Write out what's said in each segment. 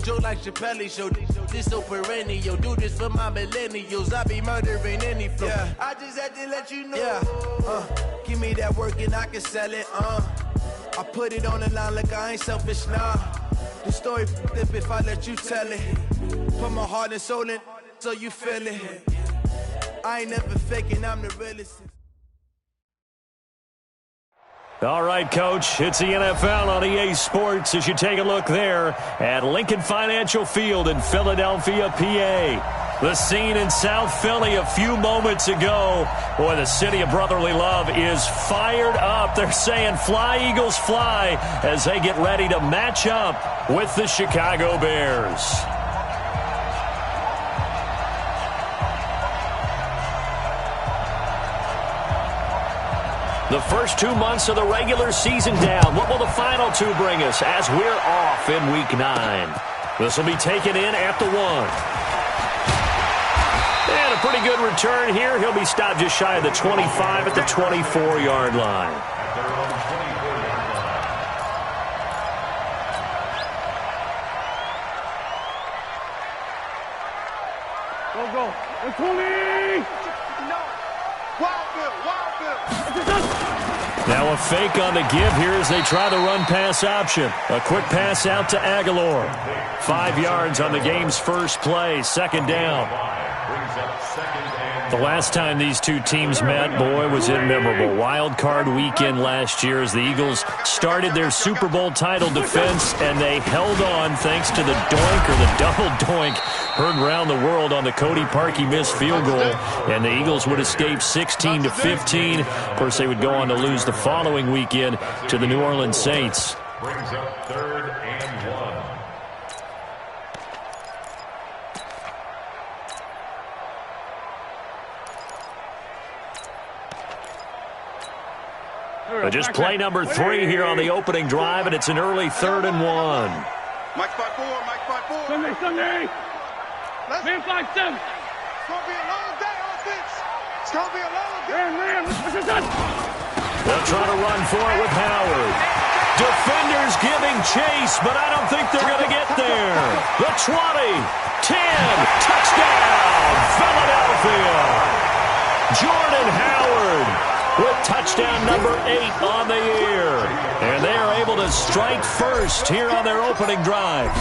joke like Chappelle show. This so perennial. Do this for my millennials. I be murdering any flow. Yeah. I just had to let you know. Yeah. Give me that work and I can sell it. I put it on the line like I ain't selfish, nah. The story flip if I let you tell it. Put my heart and soul in so you feel it. I ain't never faking, I'm the realest. All right, Coach, it's the NFL on EA Sports as you take a look there at Lincoln Financial Field in Philadelphia, PA. The scene in South Philly a few moments ago. Boy, the city of brotherly love is fired up. They're saying fly, Eagles, fly as they get ready to match up with the Chicago Bears. The first 2 months of the regular season down. What will the final two bring us as we're off in Week 9? This will be taken in at the 1. And a pretty good return here. He'll be stopped just shy of the 25 at the 24-yard line. Go. 20! No. Wild Bill. Now a fake on the give here as they try the run-pass option. A quick pass out to Aguilar. 5 yards on the game's first play. Second down. The last time these two teams met, boy, was it memorable. Wild card weekend last year as the Eagles started their Super Bowl title defense, and they held on thanks to the doink or the double doink heard around the world on the Cody Parkey missed field goal, and the Eagles would escape 16-15. Of course, they would go on to lose the following weekend to the New Orleans Saints. Brings up 3rd and 1. Just play number 3 here on the opening drive, and it's an early 3rd and 1. Mike 5-4. Sunday. Man 5-7. It's going to be a long day, offense. It's going to be a long day. Man. They'll try to run for it with Howard. Defenders giving chase, but I don't think they're going to get there. The 20, 10, touchdown, Philadelphia. Jordan Howard with touchdown number 8 on the year. And they are able to strike first here on their opening drive.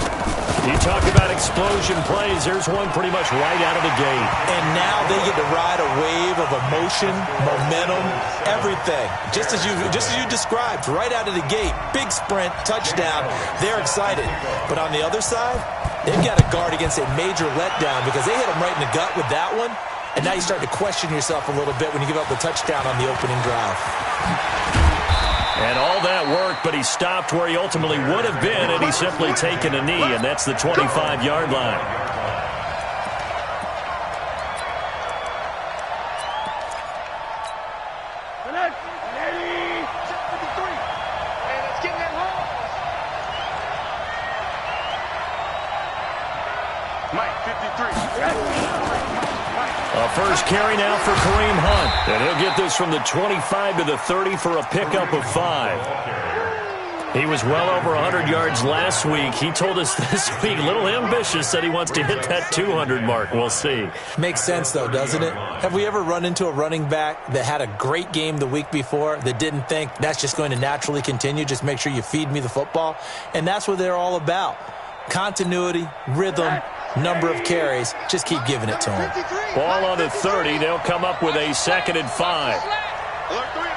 You talk about explosion plays. There's one pretty much right out of the gate. And now they get to ride a wave of emotion, momentum, everything. Just as you described, right out of the gate. Big sprint, touchdown. They're excited. But on the other side, they've got to guard against a major letdown because they hit them right in the gut with that one. And now you start to question yourself a little bit when you give up the touchdown on the opening drive. And all that work, but he stopped where he ultimately would have been, and he's simply taken a knee, and that's the 25-yard line. First carry now for Kareem Hunt. And he'll get this from the 25 to the 30 for a pickup of 5. He was well over 100 yards last week. He told us this week, a little ambitious, that he wants to hit that 200 mark. We'll see. Makes sense, though, doesn't it? Have we ever run into a running back that had a great game the week before that didn't think that's just going to naturally continue? Just make sure you feed me the football. And that's what they're all about. Continuity, rhythm, number of carries. Just keep giving it to him. Ball on the 30. They'll come up with a 2nd and 5. Alert 3.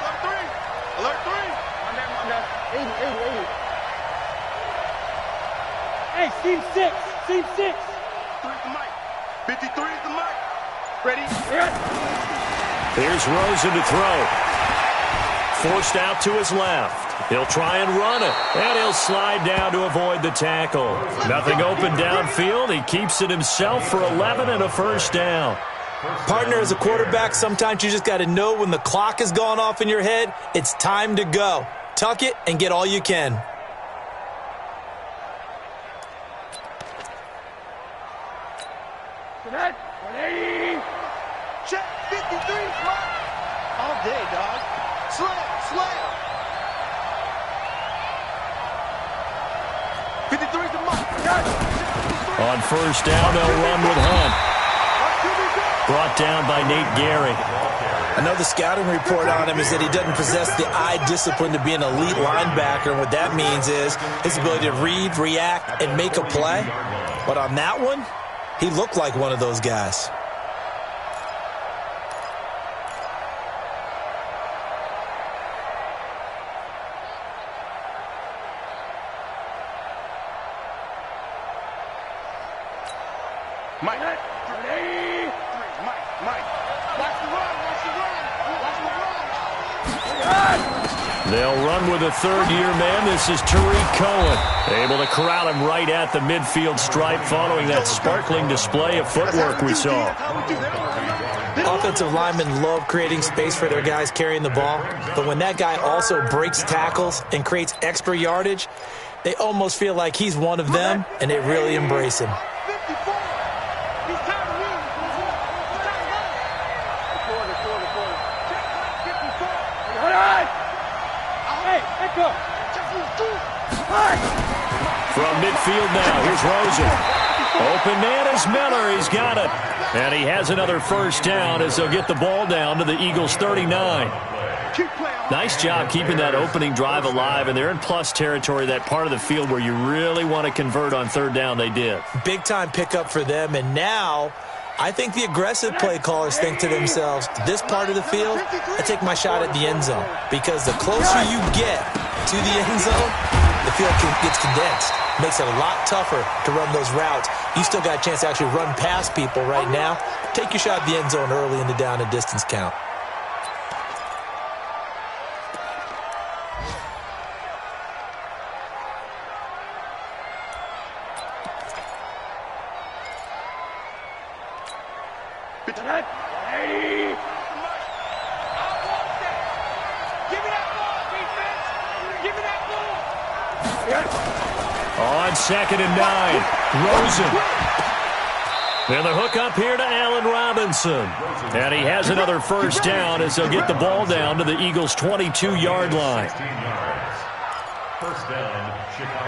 Alert 3. Hey, Steve 6. 3 is the mic. 53 is the mic. Ready? Here's Rosen to throw. Forced out to his left. He'll try and run it, and he'll slide down to avoid the tackle. Nothing open downfield. He keeps it himself for 11 and a first down. Partner, as a quarterback, sometimes you just got to know when the clock has gone off in your head, it's time to go. Tuck it and get all you can. Check 53. All day, dog. Slam. 53 is the mark. On first down, they'll run with Hunt. Brought down by Nate Gehry. I know the scouting report on him is that he doesn't possess the eye discipline to be an elite linebacker. And what that means is his ability to read, react, and make a play. But on that one, he looked like one of those guys. Mike. Mike. Watch the run. They'll run with a third-year man. This is Tariq Cohen. Able to corral him right at the midfield stripe following that sparkling display of footwork we saw. Offensive linemen love creating space for their guys carrying the ball, but when that guy also breaks tackles and creates extra yardage, they almost feel like he's one of them, and they really embrace him. From midfield now, here's Rosen. Open man is Miller. He's got it. And he has another first down as they'll get the ball down to the Eagles' 39. Nice job keeping that opening drive alive, and they're in plus territory, that part of the field where you really want to convert on third down. They did. Big-time pickup for them, and now I think the aggressive play callers think to themselves, this part of the field, I take my shot at the end zone, because the closer you get to the end zone, the field gets condensed. Makes it a lot tougher to run those routes. You still got a chance to actually run past people right now. Take your shot at the end zone early in the down and distance count. On 2nd and 9, Rosen. And the hook up here to Allen Robinson. And he has another first down as they'll get the ball down to the Eagles' 22-yard line.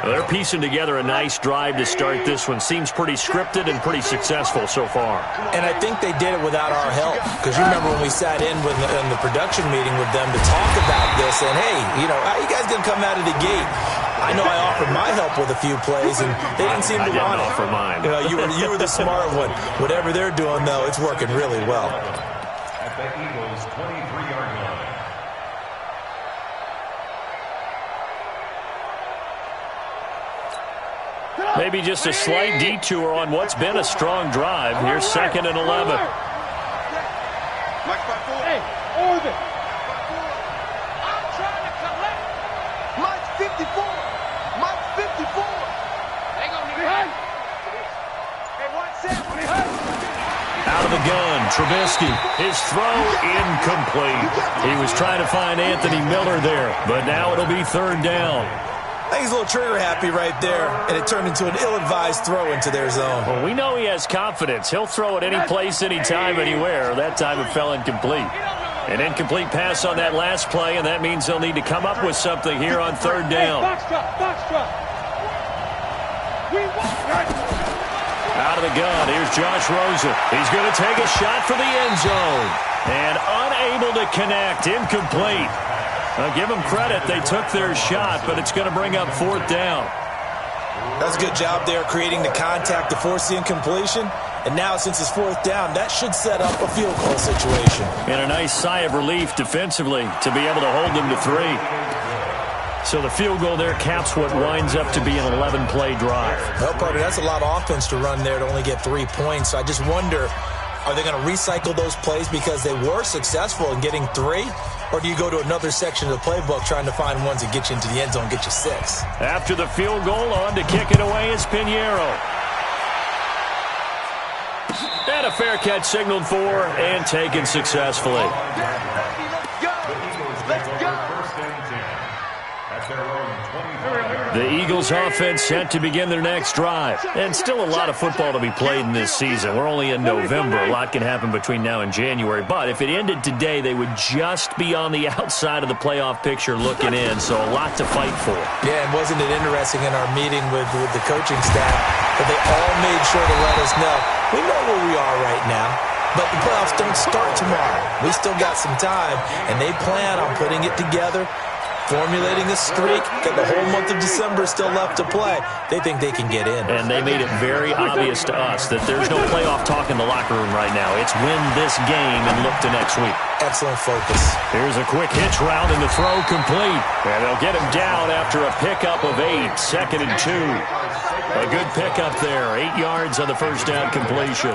They're piecing together a nice drive to start this one. Seems pretty scripted and pretty successful so far. And I think they did it without our help. Because you remember when we sat in the production meeting with them to talk about this. And, hey, how you guys going to come out of the gate? I know I offered my help with a few plays, and they didn't seem to want it. I didn't offer mine. You were the smart one. Whatever they're doing, though, it's working really well. At the Eagles' 23-yard line. Maybe just a slight detour on what's been a strong drive. Here's 2nd and 11. Hey, Orbit. I'm trying to collect. Mike's 54. Mike's 54. They gonna need behind. Hey, watch that. Out of the gun, Trubisky. His throw incomplete. He was trying to find Anthony Miller there, but now it'll be 3rd down. I think he's a little trigger happy right there, and it turned into an ill-advised throw into their zone. Well, we know he has confidence. He'll throw it any place, anytime, anywhere. That time it fell incomplete. An incomplete pass on that last play, and that means they'll need to come up with something here on 3rd down. Box drop. Out of the gun, here's Josh Rosen. He's going to take a shot for the end zone. And unable to connect, incomplete. Now give them credit, they took their shot, but it's going to bring up 4th down. That's a good job there creating the contact to force the incompletion. And now, since it's 4th down, that should set up a field goal situation. And a nice sigh of relief defensively to be able to hold them to 3. So the field goal there caps what winds up to be an 11-play drive. Well, partner, that's a lot of offense to run there to only get 3 points. So I just wonder, are they going to recycle those plays because they were successful in getting 3? Or do you go to another section of the playbook trying to find ones that get you into the end zone and get you 6? After the field goal, on to kick it away is Pinheiro. And a fair catch signaled for and taken successfully. Let's go. The Eagles offense set to begin their next drive. And still a lot of football to be played in this season. We're only in November. A lot can happen between now and January. But if it ended today, they would just be on the outside of the playoff picture looking in. So a lot to fight for. Yeah, and wasn't it interesting in our meeting with the coaching staff that they all made sure to let us know, we know where we are right now, but the playoffs don't start tomorrow. We still got some time, and they plan on putting it together, formulating a streak, got the whole month of December still left to play. They think they can get in. And they made it very obvious to us that there's no playoff talk in the locker room right now. It's win this game and look to next week. Excellent focus. Here's a quick hitch route and the throw complete. And they'll get him down after a pickup of 8, 2nd and 2. A good pickup there, 8 yards on the first down completion.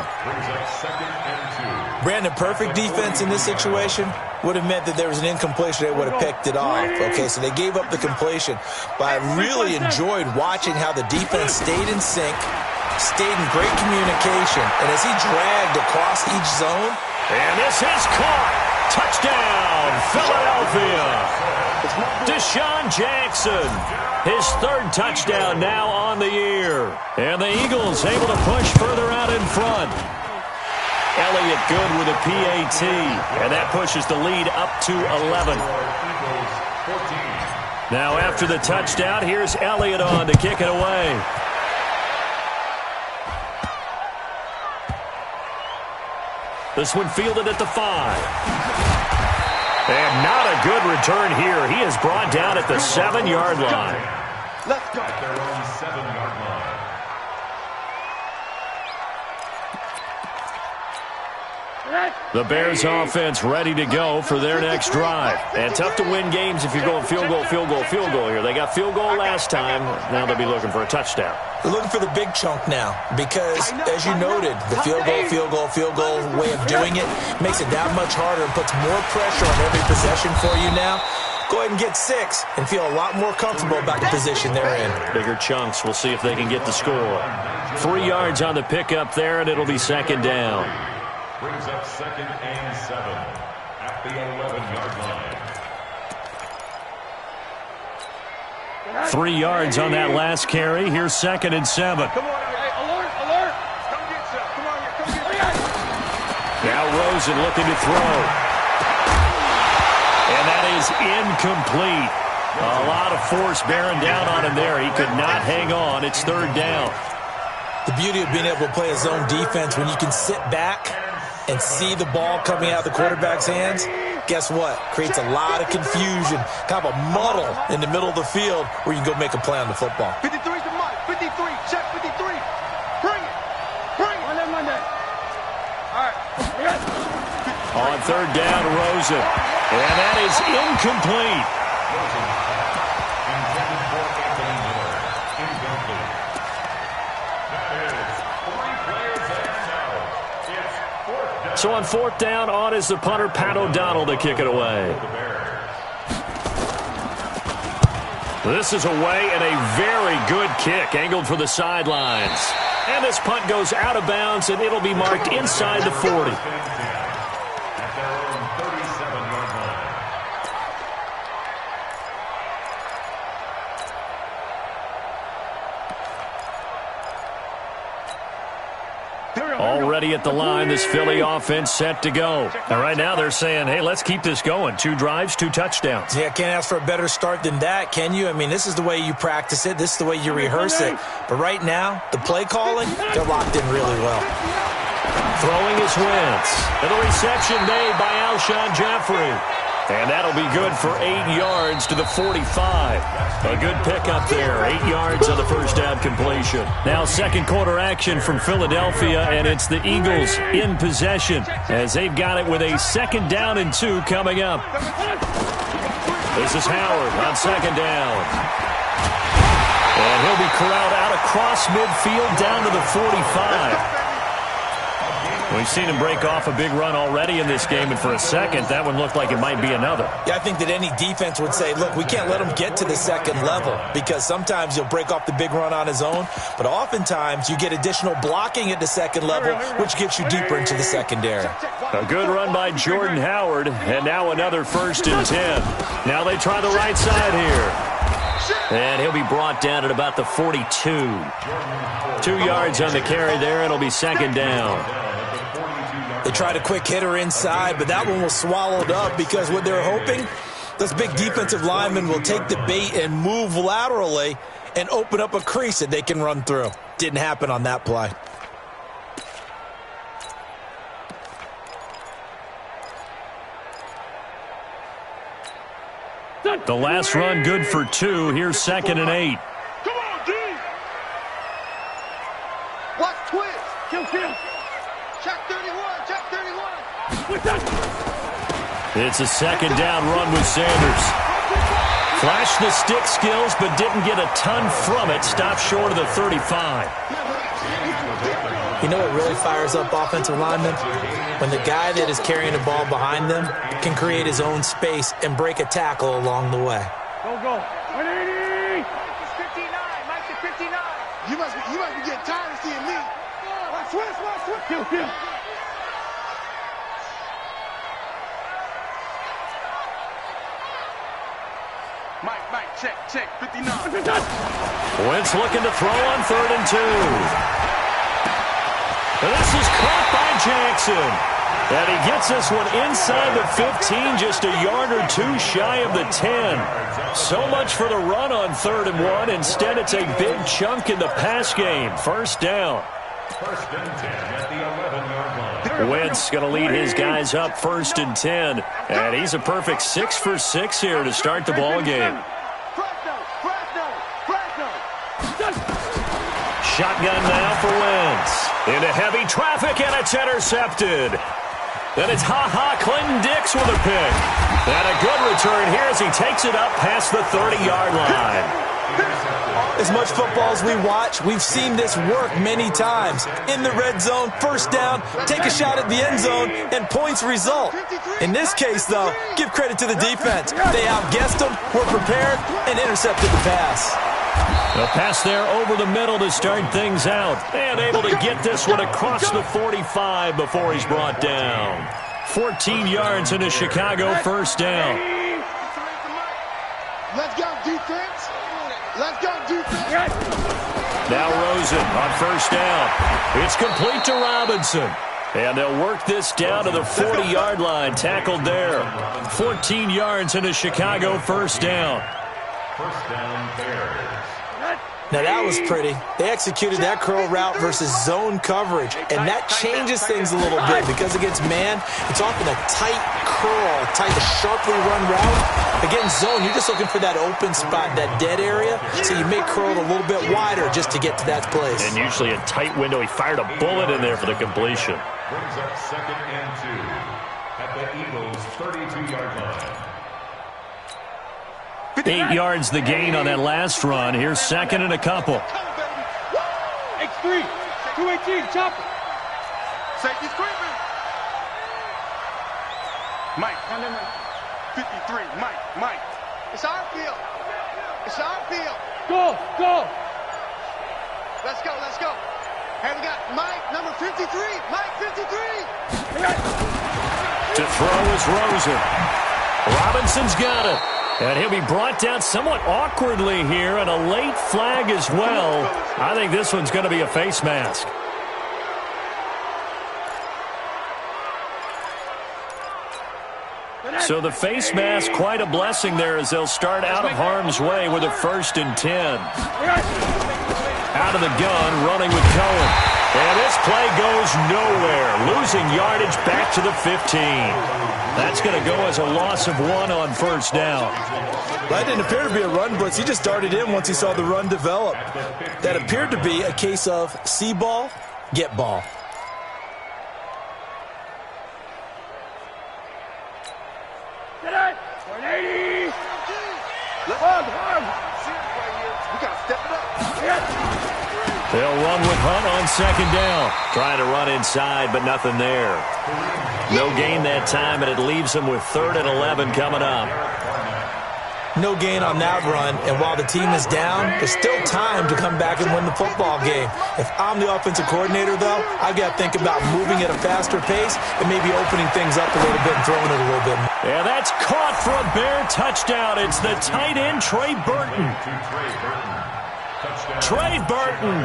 Brandon, perfect defense in this situation would have meant that there was an incompletion. They would have picked it off. Okay, so they gave up the completion. But I really enjoyed watching how the defense stayed in sync, stayed in great communication, and as he dragged across each zone. And this is caught. Touchdown, Philadelphia. Deshaun Jackson, his 3rd touchdown now on the year. And the Eagles able to push further out in front. Elliott good with a PAT, and that pushes the lead up to 11. Now after the touchdown, here's Elliott on to kick it away. This one fielded at the 5. And not a good return here. He is brought down at the 7-yard line. Let's go. At their own 7-yard line. The Bears offense ready to go for their next drive. And tough to win games if you're going field goal, field goal, field goal here. They got field goal last time. Now they'll be looking for a touchdown. They're looking for the big chunk now because, as you noted, the field goal, field goal, field goal way of doing it makes it that much harder and puts more pressure on every possession for you now. Go ahead and get 6 and feel a lot more comfortable about the position they're in. Bigger chunks. We'll see if they can get the score. 3 yards on the pickup there, and it'll be 2nd down. Brings up 2nd and 7 at the 11-yard line. 3 yards on that last carry. Here's 2nd and 7. Come on, hey, alert, alert. Come get some. Come on here, come get some. Now Rosen looking to throw. And that is incomplete. A lot of force bearing down on him there. He could not hang on. It's 3rd down. The beauty of being able to play a zone defense when you can sit back and see the ball coming out of the quarterback's hands, guess what? Creates a lot of confusion, kind of a muddle in the middle of the field where you can go make a play on the football. 53 to Mike. 53. Check 53. Bring it. Bring it. Monday. All right. On 3rd down, Rosen. And that is incomplete. Intended for Anthony Miller. Incomplete. That is 3 players and out. It's 4th down. So on 4th down, on is the punter, Pat O'Donnell, to kick it away. This is away and a very good kick, angled for the sidelines. And this punt goes out of bounds, and it'll be marked inside the 40. At their own 37-yard line. Already at the line, this Philly offense set to go. And right now they're saying, hey, let's keep this going. 2 drives, 2 touchdowns. Yeah, can't ask for a better start than that, can you? I mean, this is the way you practice it. This is the way you rehearse it. But right now, the play calling, they're locked in really well. Throwing is Wentz. And the reception made by Alshon Jeffrey. And that'll be good for 8 yards to the 45. A good pickup there. 8 yards on the first down completion. Now 2nd quarter action from Philadelphia, and it's the Eagles in possession as they've got it with a 2nd down and 2 coming up. This is Howard on 2nd down. And he'll be corralled out across midfield down to the 45. We've seen him break off a big run already in this game, and for a second, that one looked like it might be another. Yeah, I think that any defense would say, look, we can't let him get to the 2nd level because sometimes he'll break off the big run on his own, but oftentimes you get additional blocking at the 2nd level, which gets you deeper into the secondary. A good run by Jordan Howard, and now another 1st and 10. Now they try the right side here. And he'll be brought down at about the 42. 2 yards on the carry there, and it'll be 2nd down. They tried a quick hitter inside, but that one was swallowed up because what they're hoping, this big defensive lineman will take the bait and move laterally and open up a crease that they can run through. Didn't happen on that play. The last run good for 2. Here's 2nd and 8. Come on, D. Watch twist. Kill. Check 31. Check 31. It's a 2nd down run with Sanders. Flashed the stick skills, but didn't get a ton from it. Stopped short of the 35. You know what really fires up offensive linemen? When the guy that is carrying the ball behind them can create his own space and break a tackle along the way. Go. 180. It's 59. Mike's at 59. You must be getting tired of seeing me. Watch twist. Kill. Mike, check, 59. Wentz looking to throw on 3rd and 2. And this is caught by Jackson. And he gets this one inside the 15, just a yard or 2 shy of the 10. So much for the run on 3rd and 1. Instead, it's a big chunk in the pass game. 1st down. 1st and 10 at the 11-yard line. Wentz going to lead his guys up 1st and 10. And he's a perfect 6 for 6 here to start the ball game. Shotgun now for Wentz. Into heavy traffic, and it's intercepted. Then it's Clinton Dix with a pick. And a good return here as he takes it up past the 30-yard line. As much football as we watch, we've seen this work many times. In the red zone, 1st down, take a shot at the end zone, and points result. In this case, though, give credit to the defense. They outguessed them, were prepared, and intercepted the pass. A pass there over the middle to start things out. And able to get this one across the 45 before he's brought down. 14 yards in a Chicago 1st down. Let's go, defense. Now Rosen on 1st down. It's complete to Robinson. And they'll work this down to the 40-yard line. Tackled there. 14 yards in a Chicago 1st down. 1st down, Bears. Now that was pretty. They executed that curl route versus zone coverage, and that changes things a little bit because against man, it's often a tight curl, sharply run route. Against zone, you're just looking for that open spot, that dead area, so you may curl it a little bit wider just to get to that place. And usually a tight window. He fired a bullet in there for the completion. Brings up 2nd and 2 at the Eagles' 32-yard line. 8 yards the gain on that last run. Here's 2nd and a couple. X3, 218, chopper. Safety's creeping. Mike, 53, Mike. It's our field. Go. Let's go. And we got Mike, number 53. Mike, 53. To throw is Rosen. Robinson's got it. And he'll be brought down somewhat awkwardly here, and a late flag as well. I think this one's going to be a face mask. So the face mask, quite a blessing there as they'll start out of harm's way with a 1st and 10. Out of the gun, running with Cohen. And this play goes nowhere. Losing yardage back to the 15. That's going to go as a loss of 1 on 1st down. That didn't appear to be a run blitz. He just darted in once he saw the run develop. That appeared to be a case of see ball, get ball. Get it! 180! Hug! We got to step it up. They'll run with Hunt on 2nd down. Trying to run inside, but nothing there. No gain that time, and it leaves them with 3rd and 11 coming up. No gain on that run, and while the team is down, there's still time to come back and win the football game. If I'm the offensive coordinator, though, I've got to think about moving at a faster pace and maybe opening things up a little bit and throwing it a little bit more. Yeah, that's caught for a Bear touchdown. It's the tight end, Trey Burton. Trey Burton,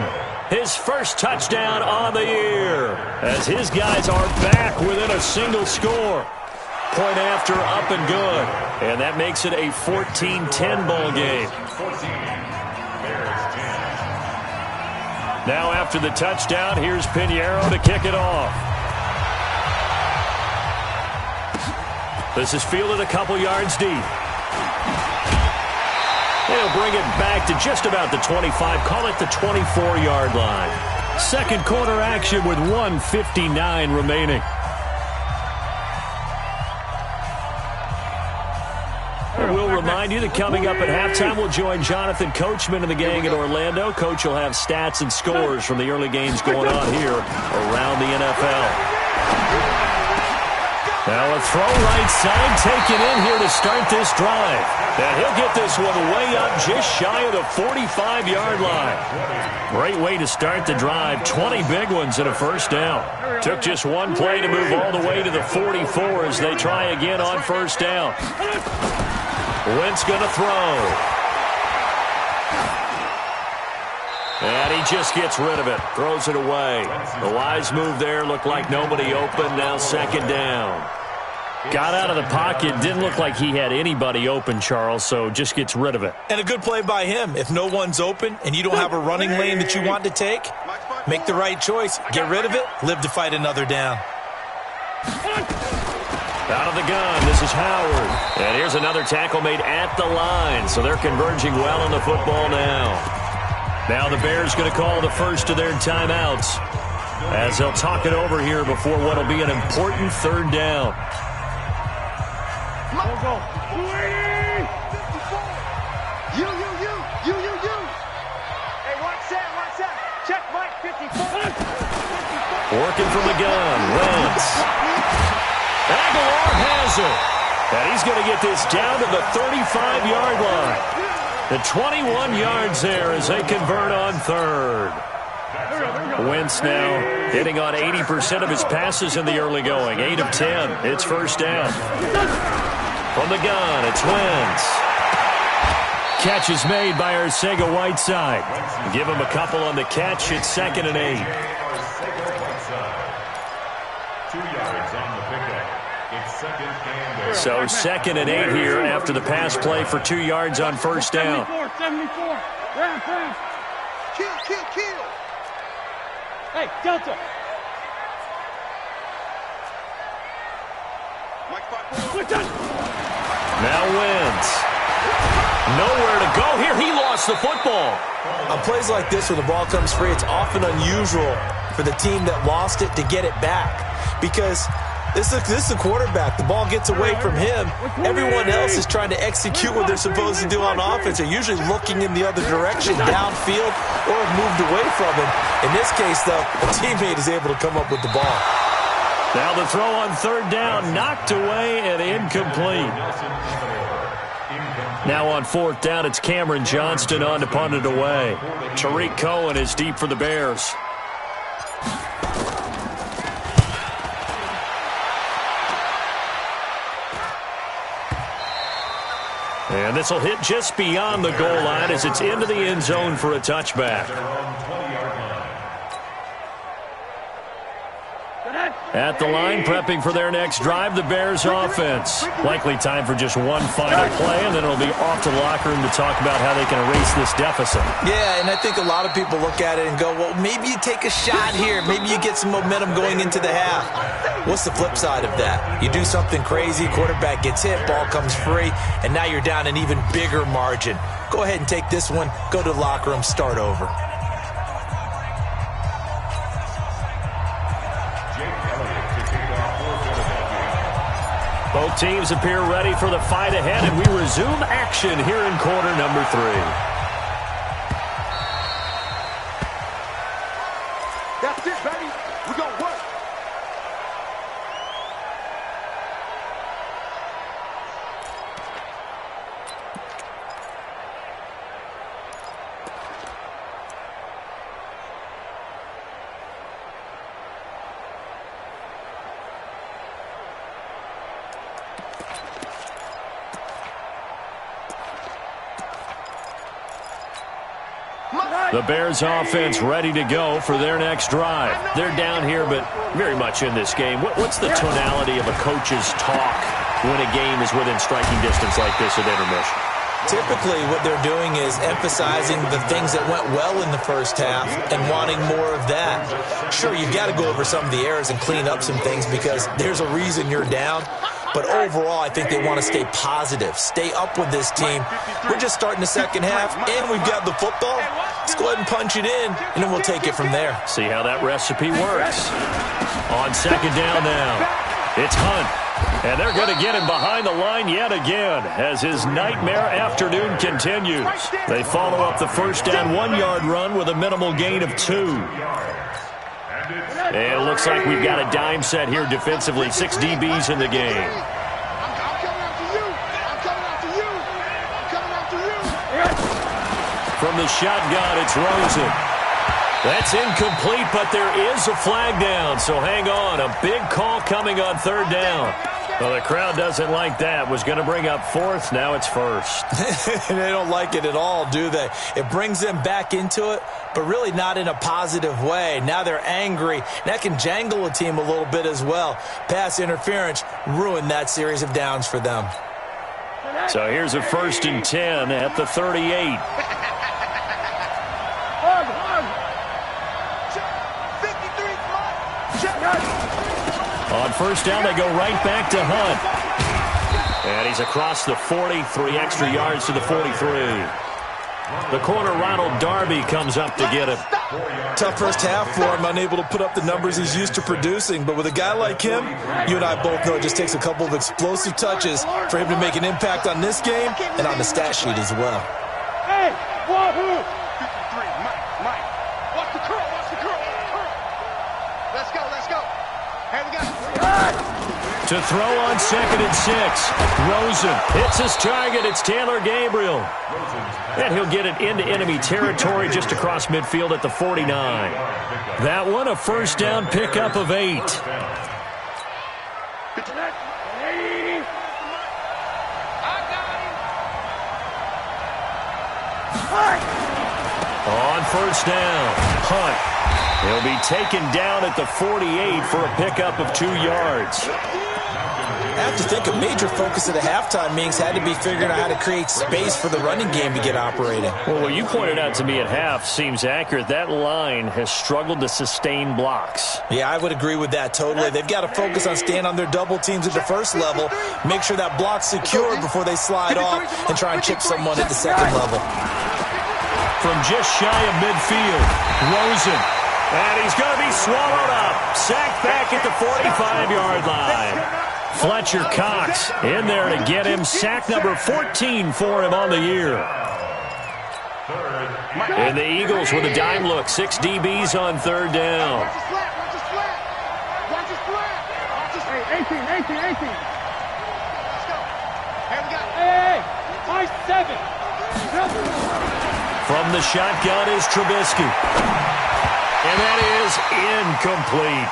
his first touchdown on the year, as his guys are back within a single score. Point after, up and good. And that makes it a 14-10 ball game. Now after the touchdown, here's Pinheiro to kick it off. This is fielded a couple yards deep. They'll bring it back to just about the 25. Call it the 24-yard line. Second quarter action with 1:59 remaining. We'll remind you that coming up at halftime, we'll join Jonathan Coachman and the gang in Orlando. Coach will have stats and scores from the early games going on here around the NFL. Now a throw right side taken in here to start this drive. And he'll get this one way up just shy of the 45-yard line. Great way to start the drive. 20 big ones and a first down. Took just one play to move all the way to the 44 as they try again on first down. Wentz going to throw. And he just gets rid of it. Throws it away. The wise move there. Looked like nobody open. Now second down. Got out of the pocket. Didn't look like he had anybody open, Charles, so just gets rid of it. And a good play by him. If no one's open and you don't have a running lane that you want to take, make the right choice. Get rid of it. Live to fight another down. Out of the gun, this is Howard. And here's another tackle made at the line, so they're converging well on the football now. Now the Bears going to call the first of their timeouts as they'll talk it over here before what will be an important third down. Go. You. Hey, watch that. Check Mike, 54. Working from the gun, Wentz. Aguilar has it. And he's going to get this down to the 35-yard line. The 21 yards there as they convert on third. Wentz now hitting on 80% of his passes in the early going. 8 of 10. It's first down. From the gun, it's Wentz. Catch is made by Arcega-Whiteside. Give him a couple on the catch. It's 2nd and 8. 2 yards on the pickup. It's 2nd and 8. So 2nd and 8 here after the pass play for 2 yards on first down. 74. Round. Kill. Hey, Delta. Now Wentz. Nowhere to go here. He lost the football. On plays like this, when the ball comes free, it's often unusual for the team that lost it to get it back. Because this is a quarterback. The ball gets away from him. Everyone else is trying to execute what they're supposed to do on offense. They're usually looking in the other direction, downfield, or have moved away from him. In this case, though, a teammate is able to come up with the ball. Now the throw on third down, knocked away and incomplete. Now on fourth down, it's Cameron Johnston on to punt it away. Tariq Cohen is deep for the Bears. And this will hit just beyond the goal line as it's into the end zone for a touchback. At the line, prepping for their next drive, the Bears offense. Likely time for just one final play, and then it'll be off to the locker room to talk about how they can erase this deficit. Yeah, and I think a lot of people look at it and go, well, maybe you take a shot here. Maybe you get some momentum going into the half. What's the flip side of that? You do something crazy, quarterback gets hit, ball comes free, and now you're down an even bigger margin. Go ahead and take this one, go to the locker room, start over. Both teams appear ready for the fight ahead, and we resume action here in quarter number 3. That's it, baby. We're going to work. The Bears offense ready to go for their next drive. They're down here, but very much in this game. What's the tonality of a coach's talk when a game is within striking distance like this at intermission? Typically, what they're doing is emphasizing the things that went well in the first half and wanting more of that. Sure, you've got to go over some of the errors and clean up some things because there's a reason you're down. But overall, I think they want to stay positive, stay up with this team. We're just starting the second half, and we've got the football. Let's go ahead and punch it in, and then we'll take it from there. See how that recipe works. On second down now, it's Hunt. And they're going to get him behind the line yet again as his nightmare afternoon continues. They follow up the first down 1-yard run with a minimal gain of 2. And it looks like we've got a dime set here defensively. 6 DBs in the game. From the shotgun, it's Rosen. That's incomplete, but there is a flag down, so hang on. A big call coming on third down. Well, the crowd doesn't like that. Was going to bring up fourth. Now it's first. They don't like it at all, do they? It brings them back into it, but really not in a positive way. Now they're angry. That can jangle a team a little bit as well. Pass interference ruined that series of downs for them. So here's a 1st and 10 at the 38. On first down, they go right back to Hunt. And he's across the 40, 3 extra yards to the 43. The corner, Ronald Darby, comes up to get him. Tough first half for him, unable to put up the numbers he's used to producing. But with a guy like him, you and I both know it just takes a couple of explosive touches for him to make an impact on this game and on the stat sheet as well. Hey, wahoo! 53, Mike. Watch the curl, watch the curl. Let's go. Hey, we got it. To throw on 2nd and 6. Rosen hits his target. It's Taylor Gabriel. And he'll get it into enemy territory just across midfield at the 49. That one, a first down pickup of 8. On first down, Hunt. He'll be taken down at the 48 for a pickup of 2 yards. I have to think a major focus of the halftime meetings had to be figuring out how to create space for the running game to get operating. Well, what you pointed out to me at half seems accurate. That line has struggled to sustain blocks. Yeah, I would agree with that totally. They've got to focus on staying on their double teams at the first level, make sure that block's secure before they slide off and try and chip someone at the second level. From just shy of midfield, Rosen. And he's going to be swallowed up. Sacked back at the 45-yard line. Fletcher Cox in there to get him. Sack number 14 for him on the year. And the Eagles with a dime look. 6 DBs on third down. Watch his flat. 18. Let's go. Hey, we got it. Hey, Mike 7. From the shotgun is Trubisky. And that is incomplete.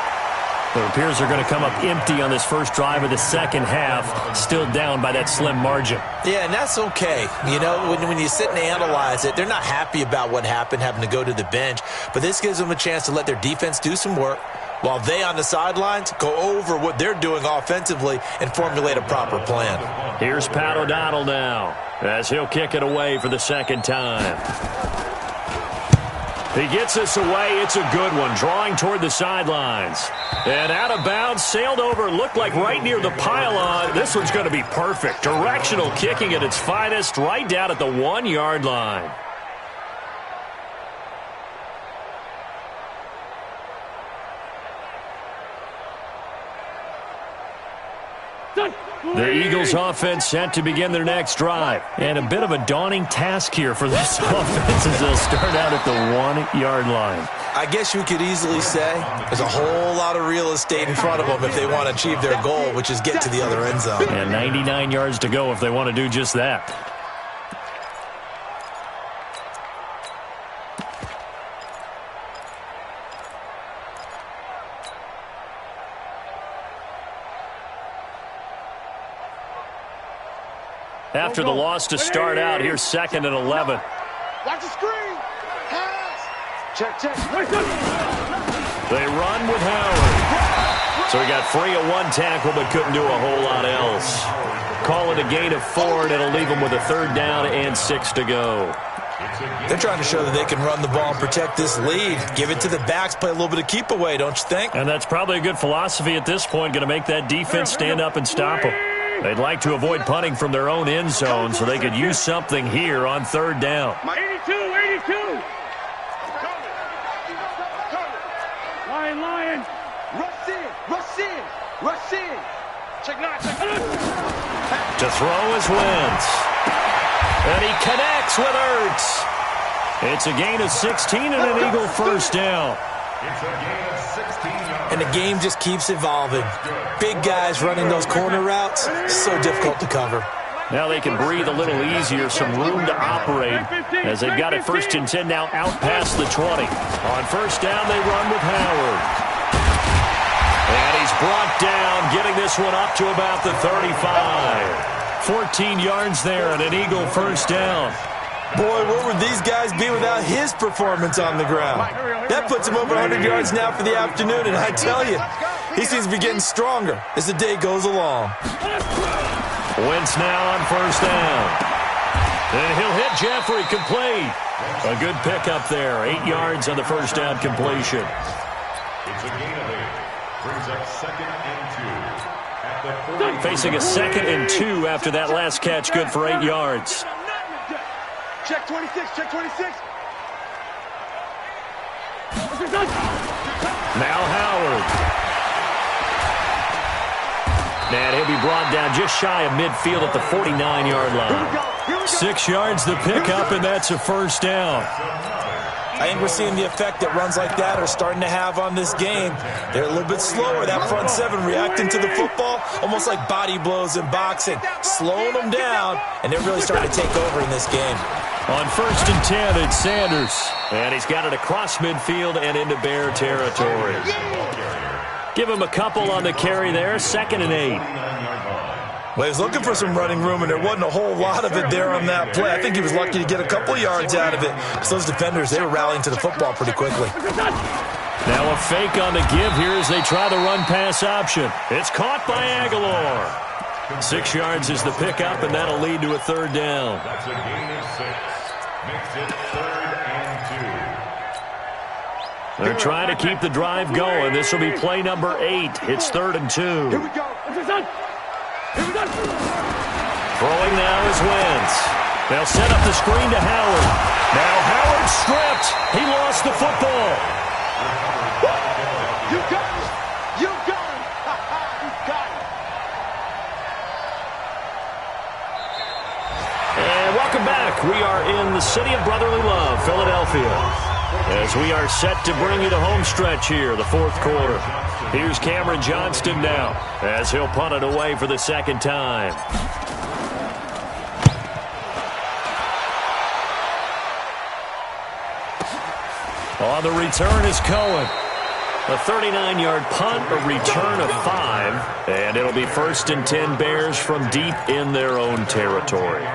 It appears they're going to come up empty on this first drive of the second half, still down by that slim margin. Yeah, and that's okay. You know, when you sit and analyze it, they're not happy about what happened, having to go to the bench. But this gives them a chance to let their defense do some work while they on the sidelines go over what they're doing offensively and formulate a proper plan. Here's Pat O'Donnell now as he'll kick it away for the second time. He gets us away. It's a good one. Drawing toward the sidelines. And out of bounds, sailed over, looked like right near the pylon. This one's going to be perfect. Directional kicking at its finest, right down at the 1-yard line. The Eagles offense set to begin their next drive. And a bit of a daunting task here for this offense as they'll start out at the 1-yard line. I guess you could easily say there's a whole lot of real estate in front of them if they want to achieve their goal, which is get to the other end zone. And 99 yards to go if they want to do just that. After the loss to start out, here's 2nd and 11. Watch the screen. Pass. Check. They run with Howard. So he got free of one tackle but couldn't do a whole lot else. Call it a gain of 4, and it'll leave him with a 3rd down and 6 to go. They're trying to show that they can run the ball and protect this lead. Give it to the backs, play a little bit of keep away, don't you think? And that's probably a good philosophy at this point, going to make that defense stand up and stop them. They'd like to avoid punting from their own end zone so they could use something here on 3rd down. 82. Lion. Rush in. Check not. To throw is Wentz. And he connects with Ertz. It's a gain of 16 and an Eagle 1st down. It's a gain of 16 yards. And the game just keeps evolving. Big guys running those corner routes, so difficult to cover. Now they can breathe a little easier, some room to operate as they've got it 1st and 10 now out past the 20. On 1st down, they run with Howard. And he's brought down, getting this one up to about the 35. 14 yards there and an Eagle 1st down. Boy, where would these guys be without his performance on the ground? That puts him over 100 yards now for the afternoon, and I tell you, he seems to be getting stronger as the day goes along. Wentz now on 1st down. And he'll hit Jeffrey, complete. A good pickup there, 8 yards on the 1st down completion. It's a gain of 8. Brings up 2nd and 2. At the 40. Facing a 2nd and 2 after that last catch, good for 8 yards. Check 26. Now Howard. And he'll be brought down just shy of midfield at the 49-yard line. 6 yards the pickup, and that's a 1st down. I think we're seeing the effect that runs like that are starting to have on this game. They're a little bit slower, that front 7 reacting to the football, almost like body blows in boxing, slowing them down, and they're really starting to take over in this game. On 1st and 10, it's Sanders. And he's got it across midfield and into Bear territory. Give him a couple on the carry there, 2nd and 8. Well, he was looking for some running room, and there wasn't a whole lot of it there on that play. I think he was lucky to get a couple of yards out of it. So those defenders, they were rallying to the football pretty quickly. Now a fake on the give here as they try the run-pass option. It's caught by Aguilar. 6 yards is the pickup, and that'll lead to a 3rd down. That's a gain of 6. Makes it 3rd and 2. They're trying to keep the drive going. This will be play number 8. It's 3rd and 2. Here we go. Throwing now is Wentz. They'll set up the screen to Howard. Now Howard stripped. He lost the football. You got it. You got it. You got it. And welcome back. We are in the city of brotherly love, Philadelphia, as we are set to bring you the home stretch here, the 4th quarter. Here's Cameron Johnston now as he'll punt it away for the 2nd time. On the return is Cohen. A 39-yard punt, a return of 5, and it'll be 1st and 10 Bears from deep in their own territory.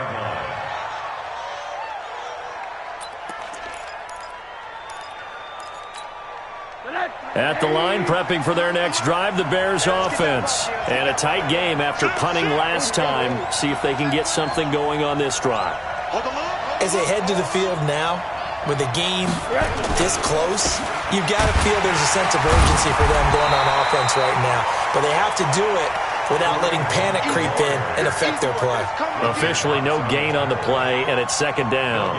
At the line, prepping for their next drive, the Bears offense. And a tight game after punting last time. See if they can get something going on this drive. As they head to the field now, with the game this close, you've got to feel there's a sense of urgency for them going on offense right now. But they have to do it without letting panic creep in and affect their play. Officially no gain on the play, and it's 2nd down.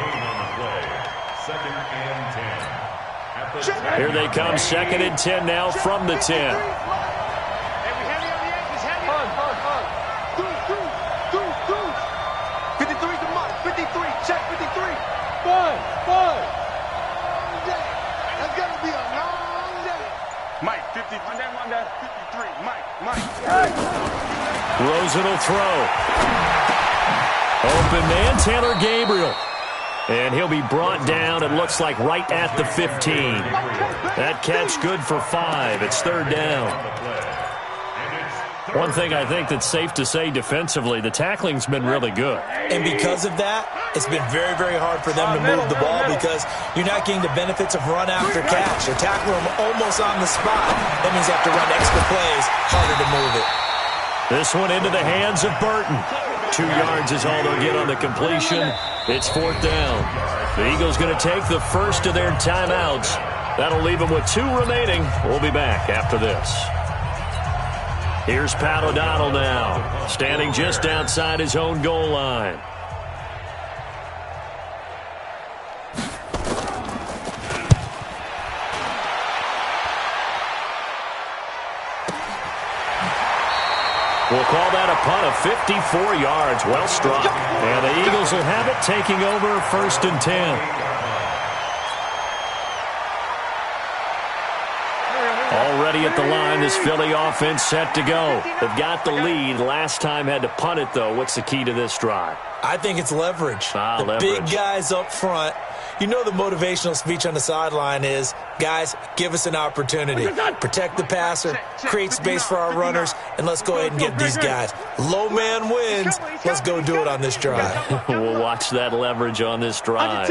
Here they come, 2nd and 10 now from the 10. That's gonna be a long day. Mike, 50, 53, Mike. Rosen will throw. Open man, Taylor Gabriel. And he'll be brought down, it looks like, right at the 15. That catch good for 5. It's 3rd down. One thing I think that's safe to say defensively, the tackling's been really good. And because of that, it's been very, very hard for them to move the ball because you're not getting the benefits of run after catch. You're tackling them almost on the spot. That means you have to run extra plays, harder to move it. This one into the hands of Burton. 2 yards is all they'll get on the completion. It's 4th down. The Eagles going to take the first of their timeouts. That'll leave them with 2 remaining. We'll be back after this. Here's Pat O'Donnell now, standing just outside his own goal line. We'll call that a punt of 54 yards. Well struck. And the Eagles will have it, taking over 1st and 10. Already at the line, this Philly offense set to go. They've got the lead. Last time had to punt it, though. What's the key to this drive? I think it's leverage. The big guys up front. You know the motivational speech on the sideline is, guys, give us an opportunity. Protect the passer, create space for our runners, and let's go ahead and get these guys. Low man wins. Let's go do it on this drive. We'll watch that leverage on this drive.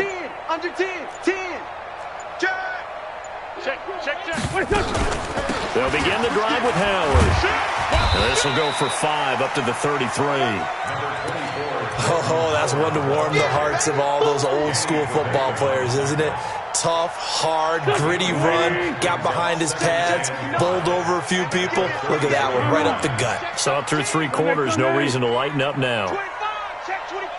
Under 10. They'll begin the drive with Howard. And this will go for 5 up to the 33. Oh, that's one to warm the hearts of all those old school football players, isn't it? Tough, hard, gritty run, got behind his pads, bowled over a few people. Look at that one, right up the gut. So up through 3 quarters, no reason to lighten up now. Check 25.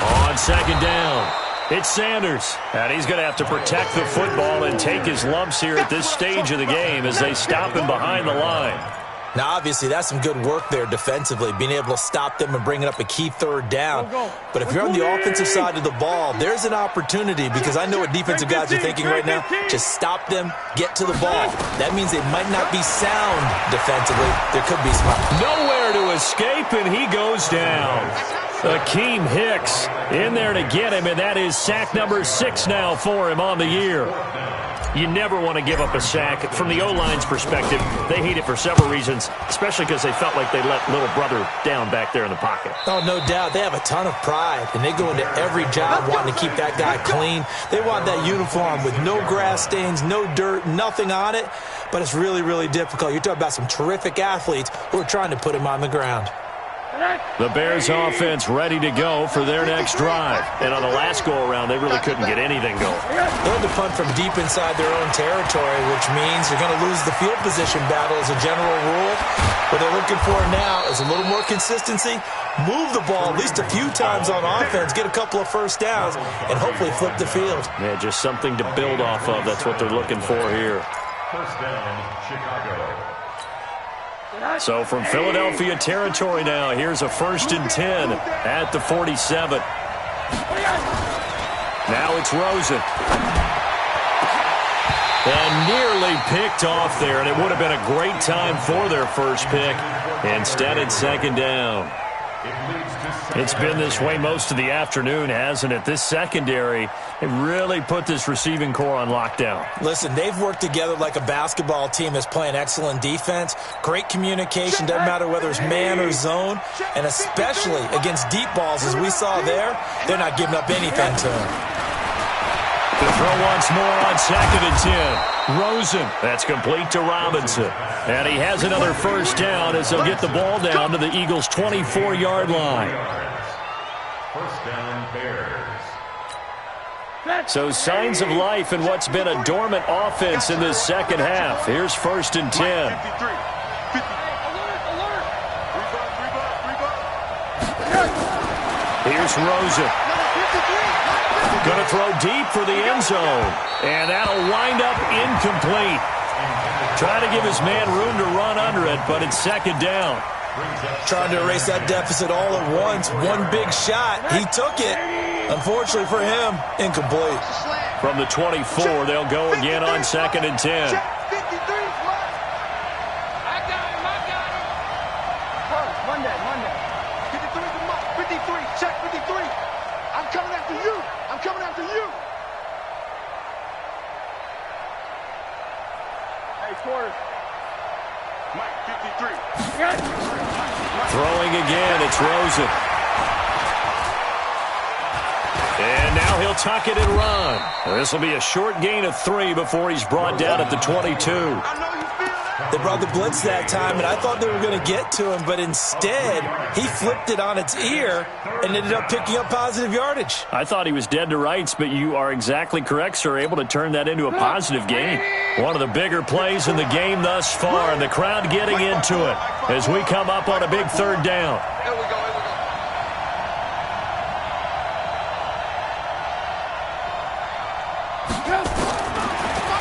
On 2nd down, it's Sanders. And he's going to have to protect the football and take his lumps here at this stage of the game as they stop him behind the line. Now, obviously, that's some good work there defensively, being able to stop them and bringing up a key 3rd down. But if you're on the offensive side of the ball, there's an opportunity because I know what defensive guys are thinking right now. Just stop them, get to the ball. That means they might not be sound defensively. There could be some. Nowhere to escape, and he goes down. Akeem Hicks in there to get him, and that is sack number 6 now for him on the year. You never want to give up a sack. From the O-line's perspective, they hate it for several reasons, especially because they felt like they let little brother down back there in the pocket. Oh, no doubt. They have a ton of pride, and they go into every job wanting to keep that guy clean. They want that uniform with no grass stains, no dirt, nothing on it, but it's really, really difficult. You're talking about some terrific athletes who are trying to put him on the ground. The Bears offense ready to go for their next drive. And on the last go-around, they really couldn't get anything going. They had to punt from deep inside their own territory, which means you're going to lose the field position battle as a general rule. What they're looking for now is a little more consistency, move the ball at least a few times on offense, get a couple of 1st downs, and hopefully flip the field. Yeah, just something to build off of. That's what they're looking for here. 1st down, Chicago. So from Philadelphia territory now, here's a 1st and 10 at the 47. Now it's Rosen. And nearly picked off there, and it would have been a great time for their first pick. Instead, it's 2nd down. It's been this way most of the afternoon, hasn't it? This secondary, it really put this receiving core on lockdown. Listen, they've worked together like a basketball team that's playing excellent defense. Great communication, doesn't matter whether it's man or zone. And especially against deep balls, as we saw there, they're not giving up anything to them. The throw once more on 2nd and 10. Rosen. That's complete to Robinson. And he has another 1st down as they'll get the ball down to the Eagles' 24-yard line. 1st down, Bears. So signs of life in what's been a dormant offense in this second half. Here's 1st and 10. Here's Rosen. Going to throw deep for the end zone. And that'll wind up incomplete. Trying to give his man room to run under it, but it's 2nd down. Trying to erase that deficit all at once. One big shot. He took it. Unfortunately for him, incomplete. From the 24, they'll go again on 2nd and 10. Monday. 53, check 53. I'm coming after you. Hey, quarters. Throwing again, it's Rosen. And now he'll tuck it and run. This will be a short gain of 3 before he's brought down at the 22. They brought the blitz that time, and I thought they were going to get to him, but instead, he flipped it on its ear and ended up picking up positive yardage. I thought he was dead to rights, but you are exactly correct, sir. Able to turn that into a positive gain. One of the bigger plays in the game thus far, and the crowd getting into it as we come up on a big 3rd down. Here we go.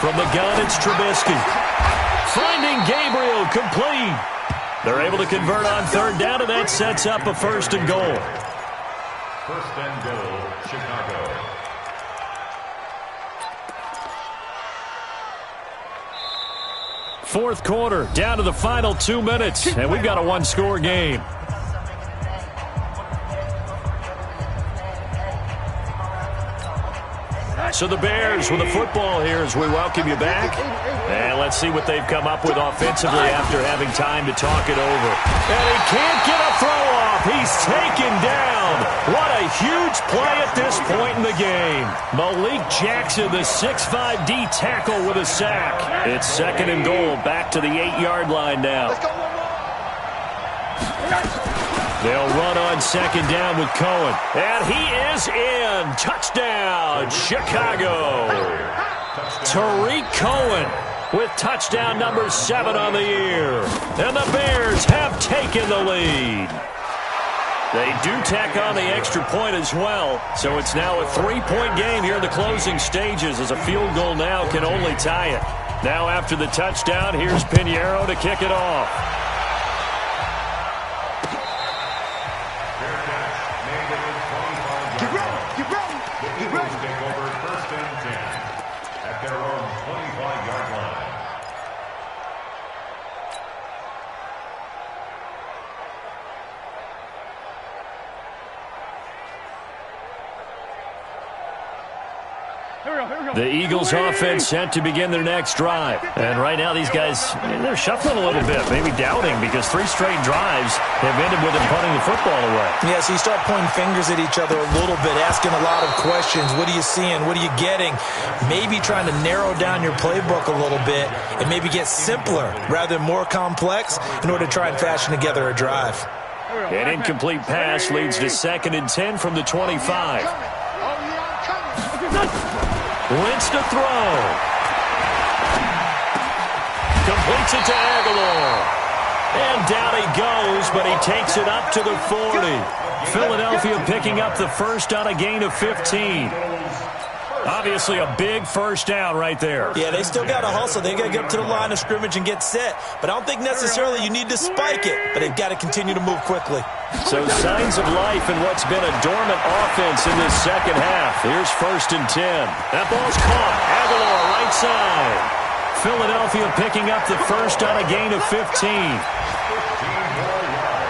From the gun, it's Trubisky. Finding Gabriel, complete. They're able to convert on 3rd down, and that sets up a 1st and goal. 1st and goal, Chicago. Fourth quarter, down to the final 2 minutes, and we've got a 1-score game. So the Bears with the football here as we welcome you back. And let's see what they've come up with offensively after having time to talk it over. And he can't get a throw off. He's taken down. What a huge play at this point in the game. Malik Jackson, the 6'5" D tackle with a sack. It's 2nd and goal, back to the 8-yard line now. They'll run on 2nd down with Cohen. And he is in. Touchdown, Chicago. Tariq Cohen with touchdown number 7 on the year. And the Bears have taken the lead. They do tack on the extra point as well. So it's now a 3-point game here in the closing stages as a field goal now can only tie it. Now after the touchdown, here's Pinheiro to kick it off. The Eagles offense set to begin their next drive. And right now these guys, they're shuffling a little bit, maybe doubting, because 3 straight drives have ended with them punting the football away. Yeah, so you start pointing fingers at each other a little bit, asking a lot of questions. What are you seeing? What are you getting? Maybe trying to narrow down your playbook a little bit and maybe get simpler rather than more complex in order to try and fashion together a drive. An incomplete pass leads to 2nd and 10 from the 25. Wentz to throw. Completes it to Aguilar. And down he goes, but he takes it up to the 40. Philadelphia picking up the first on a gain of 15. Obviously a big first down right there. Yeah, they still got to hustle. They got to get up to the line of scrimmage and get set. But I don't think necessarily you need to spike it, but they've got to continue to move quickly. So signs of life in what's been a dormant offense in this second half. Here's 1st and 10. That ball's caught. Aguilar right side. Philadelphia picking up the first on a gain of 15.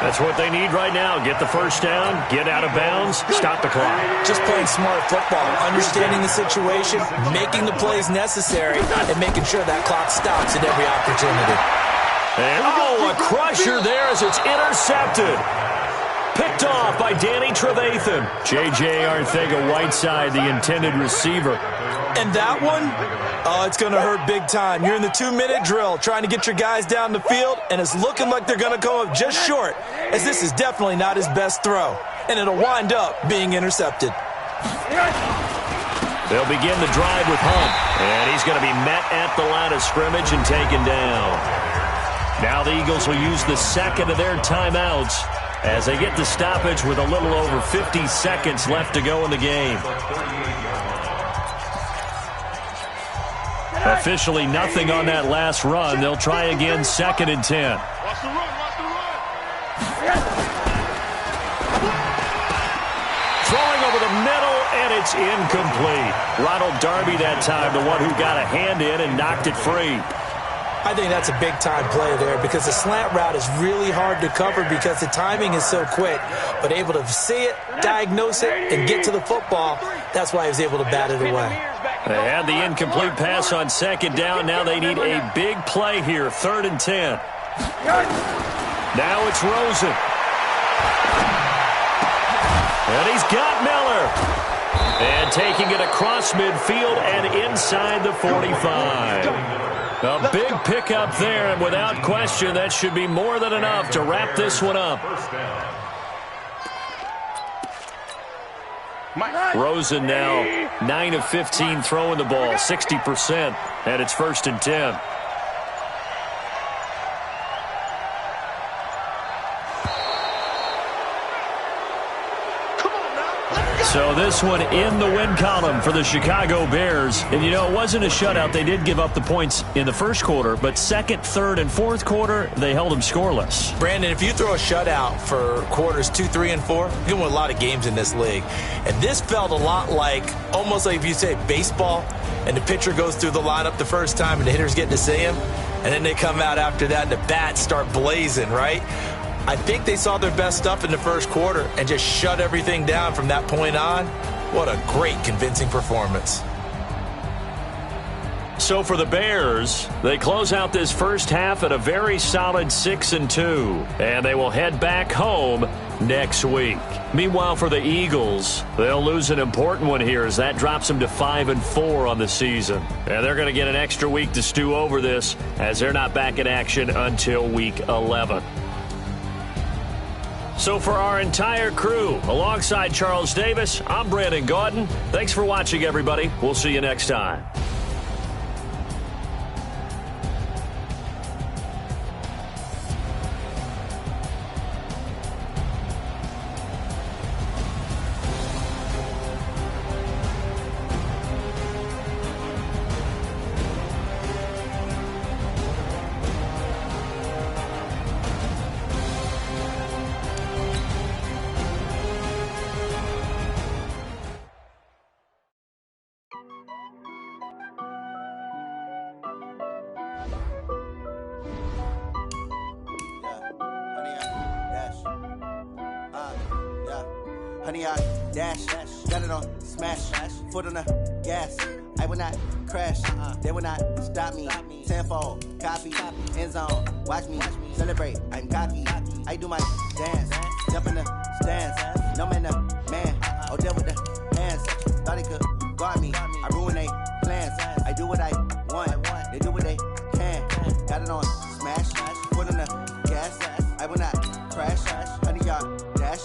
That's what they need right now. Get the first down, get out of bounds, stop the clock. Just playing smart football, understanding the situation, making the plays necessary, and making sure that clock stops at every opportunity. And a crusher there as it's intercepted. Picked off by Danny Trevathan. J.J. Arcega-Whiteside, the intended receiver. And that one, it's going to hurt big time. You're in the 2-minute drill trying to get your guys down the field, and it's looking like they're going to come up just short, as this is definitely not his best throw. And it'll wind up being intercepted. They'll begin the drive with Hunt, and he's going to be met at the line of scrimmage and taken down. Now the Eagles will use the 2nd of their timeouts as they get the stoppage with a little over 50 seconds left to go in the game. Officially nothing on that last run. They'll try again, 2nd and 10. Watch the run, watch the run. Throwing over the middle, and it's incomplete. Ronald Darby that time, the one who got a hand in and knocked it free. I think that's a big-time play there because the slant route is really hard to cover because the timing is so quick. But able to see it, diagnose it, and get to the football, that's why he was able to bat it away. They had the incomplete pass on 2nd down. Now they need a big play here, 3rd and 10. Now it's Rosen. And he's got Miller. And taking it across midfield and inside the 45. A big pickup there, and without question, that should be more than enough to wrap this one up. Rosen now 9 of 15 throwing the ball, 60%, and it's 1st and 10. So this one in the win column for the Chicago Bears. And, you know, it wasn't a shutout. They did give up the points in the first quarter, but second, third, and fourth quarter, they held them scoreless. Brandon, if you throw a shutout for quarters 2, 3, and 4, you can win a lot of games in this league. And this felt a lot like, almost like if you say baseball, and the pitcher goes through the lineup the first time and the hitters get to see him, and then they come out after that and the bats start blazing, right? I think they saw their best stuff in the first quarter and just shut everything down from that point on. What a great, convincing performance. So for the Bears, they close out this first half at a very solid 6-2, and they will head back home next week. Meanwhile, for the Eagles, they'll lose an important one here as that drops them to 5-4 on the season. And they're going to get an extra week to stew over this as they're not back in action until week 11. So for our entire crew, alongside Charles Davis, I'm Brandon Gaudin. Thanks for watching, everybody. We'll see you next time. Honey, I dash, got it on, smash, foot on the gas. I will not crash, they will not stop me. Tenfold, copy, end zone, watch me celebrate. I'm cocky, I do my dance, jump in the stands. No man, the man, oh, deal with the hands. Thought he could guard me, I ruin they plans. I do what I want, they do what they can. Got it on, smash, foot on the gas. I will not crash, honey, y'all dash,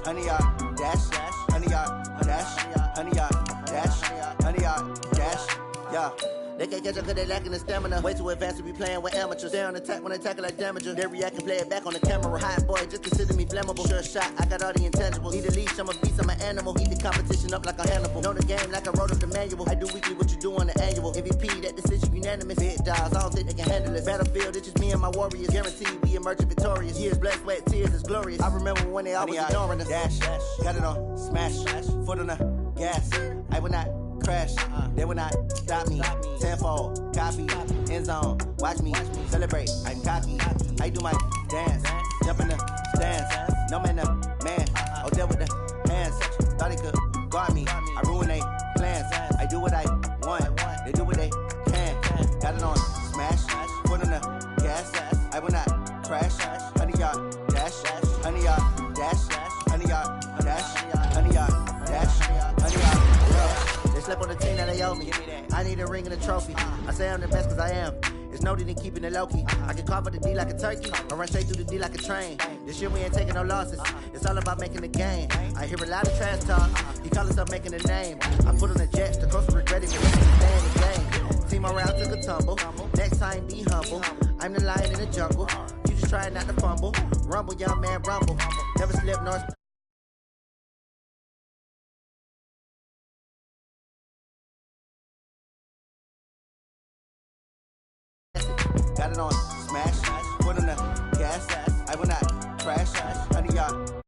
honey, y'all dash, honey, y'all dash, honey, y'all dash, honey, y'all dash, yeah. They can't catch up cause they lacking the stamina. Way too advanced to be playing with amateurs. They on attack when they tackle like damager. They react and play it back on the camera. Hot boy, just consider me flammable. Sure shot, I got all the intangibles. Need a leash, I'm a beast, I'm an animal. Heat the competition up like a Hannibal. Know the game like I wrote up the manual. I do weekly what you do on the annual. MVP, that decision unanimous. Big dogs, I don't think they can handle it. Battlefield, it's just me and my warriors. Guaranteed we emerging victorious. Years, blood, sweat, tears, it's glorious. I remember when they always ignoring us. Dash, got it on, smash, foot on the gas. I will not crash, they will not stop me. Tenfold, copy, end zone, watch me celebrate. I'm cocky, I do my dance, jump in the stands. No man, the man, oh, deal with the hands. Thought he could guard me, I ruin they plans. I do what I want, they do what they can. Got it on, smash, foot on the gas. I will not crash, honey, y'all dash, honey, y'all dash, honey, y'all dash, honey, y'all dash, honey, y'all. They slept on the team that they owe me. I need a ring and a trophy. I say I'm the best cause I am. It's no need in keeping it low-key. I can carve for the D like a turkey. I run straight through the D like a train. This year we ain't taking no losses. It's all about making the game. I hear a lot of trash talk. He call himself making a name. I put on the jets. The coach regretting me. Stay in the game. Team around took a tumble. Next time be humble. I'm the lion in the jungle. You just trying not to fumble. Rumble, young man, rumble. Never slip nor got it on, smash, foot on the gas. I will not crash, honey, y'all